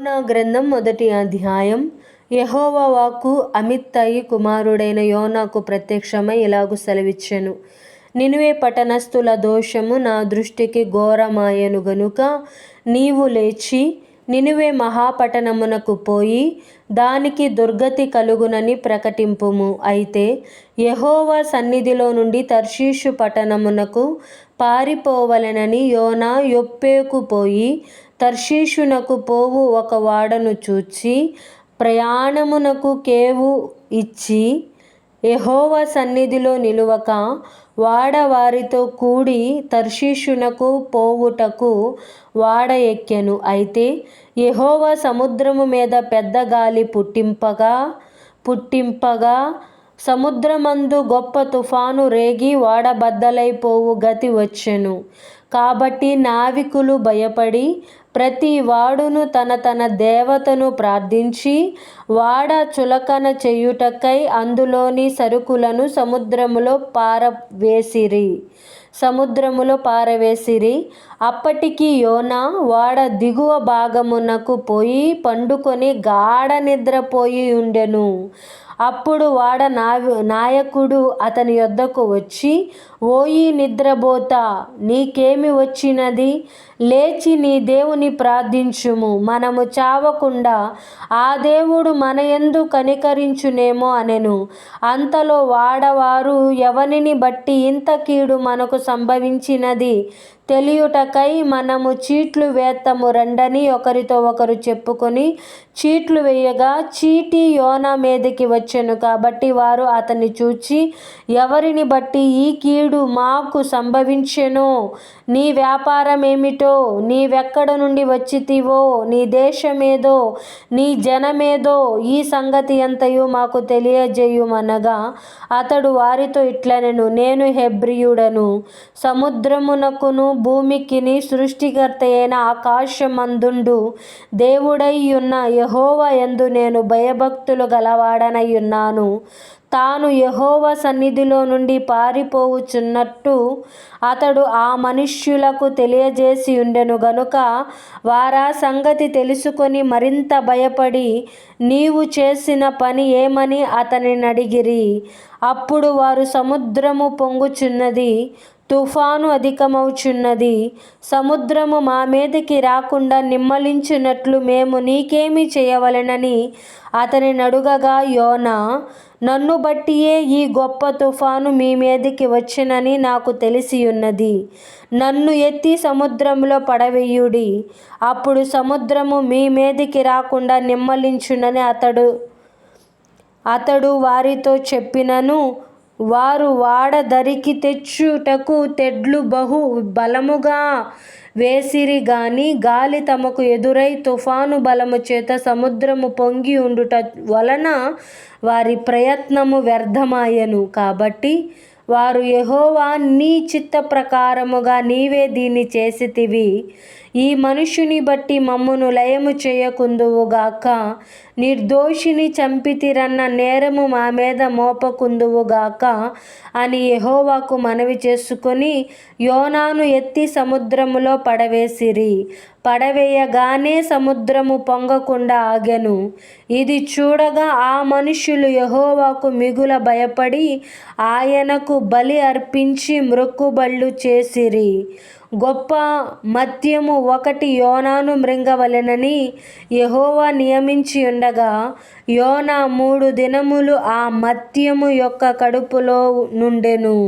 యోనా గ్రంథం 1వ అధ్యాయం. యెహోవా వాక్కు అమిత్తయి కుమారుడైన యోనాకు ప్రత్యక్షమై ఇలాగు సెలవిచ్చెను. నినివే పట్టణస్థుల దోషము నా దృష్టికి ఘోరమాయెను గనుక నీవు లేచి నినివే మహాపట్టణమునకు పోయి దానికి దుర్గతి కలుగునని ప్రకటింపుము. అయితే యెహోవా సన్నిధిలో నుండి తర్షీషు పట్టణమునకు పారిపోవలెనని యోనా యొప్పేకు పోయి తర్షీషునకు పోవు ఒక వాడను చూచి ప్రయాణమునకు కేవు ఇచ్చి యెహోవా సన్నిధిలో నిలువక వాడ వారితో కూడి తర్షీషునకు పోవుటకు వాడ ఎక్కెను. అయితే యెహోవా సముద్రము మీద పెద్ద గాలి పుట్టింపగా సముద్రమందు గొప్ప తుఫాను రేగి వాడ బద్దలైపోవు గతి వచ్చెను. కాబట్టి నావికులు భయపడి ప్రతి వాడును తన దేవతను ప్రార్థించి వాడ చులకన చేయుటకై అందులోని సరుకులను సముద్రములో పారవేసిరి. అప్పటికి యోనా వాడ దిగువ భాగమునకు పోయి పండుకొని గాఢ నిద్రపోయి ఉండెను. అప్పుడు వాడ నాయకుడు అతని యొద్దకు వచ్చి, ఓయి నిద్రబోతా, నీకేమి వచ్చినది? లేచి నీ దేవుని ప్రార్థించుము, మనము చావకుండా ఆ దేవుడు మన యందు కనికరించునేమో అనెను. అంతలో వాడవారు ఎవనిని బట్టి ఇంత కీడు మనకు సంభవించినది తెలియుటకై మనము చీట్లు వేత్తము రండని ఒకరితో ఒకరు చెప్పుకొని చీట్లు వేయగా చీటి యోనా మీదికి వచ్చెను. కాబట్టి వారు అతన్ని చూచి, ఎవరిని బట్టి ఈ కీడు మాకు సంభవించెనో, నీ వ్యాపారమేమిటో, నీవెక్కడ నుండి వచ్చితివో, నీ దేశమేదో, నీ జనమేదో, ఈ సంగతి అంతయు మాకు తెలియజేయుమనగా అతడు వారితో ఇట్లనెను, నేను హెబ్రీయుడను, సముద్రమునకును భూమికిని సృష్టికర్తయైన ఆకాశమందుండు దేవుడైయున్న యెహోవా యందు నేను భయభక్తులు గలవాడనైయున్నాను. తాను యెహోవా సన్నిధిలో నుండి పారిపోవుచున్నట్టు అతడు ఆ మనుష్యులకు తెలియజేసి ఉండెను గనుక వారా సంగతి తెలుసుకొని మరింత భయపడి నీవు చేసిన పని ఏమని అతనినడిగిరి. అప్పుడు వారు, సముద్రము పొంగుచున్నది, తుఫాను అధికమవుచున్నది, సముద్రము మా మీదికి రాకుండా నిమ్మళించునట్లు మేము నీకేమి చేయవలెనని అతనినడుగగా యోనా, నన్ను బట్టియే ఈ గొప్ప తుఫాను మీ మీదికి వచ్చెనని నాకు తెలిసియున్నది. నన్ను ఎత్తి సముద్రములో పడవేయుడి, అప్పుడు సముద్రము మీ మీదికి రాకుండా నిమ్మళించునని అతడు వారితో చెప్పినను. వారు వాడ దరికి తెచ్చుటకు తెడ్లు బహు బలముగా వేసిరి గాని గాలి తమకు ఎదురై తుఫాను బలము చేత సముద్రము పొంగి ఉండుట వలన వారి ప్రయత్నము వ్యర్థమాయెను. కాబట్టి వారు, యెహోవా, నీ చిత్త ప్రకారముగా నీవే దీన్ని చేసితివి, ఈ మనుష్యుని బట్టి మమ్మును లయము చేయకుందువుగాక, నిర్దోషిని చంపితిరన్న నేరము మా మీద మోపకుందువుగాక అని యెహోవాకు మనవి చేసుకొని యోనాను ఎత్తి సముద్రములో పడవేసిరి. పడవేయగానే సముద్రము పొంగకుండా ఆగెను. ఇది చూడగా ఆ మనుష్యులు యెహోవాకు మిగుల భయపడి ఆయనకు బలి అర్పించి మ్రొక్కుబళ్ళు చేసిరి. గొప్ప మత్యము ఒకటి యోనాను మృంగవలెనని యెహోవా నియమించి ఉండగా యోనా 3 దినములు ఆ మత్యము యొక్క కడుపులో నుండెను.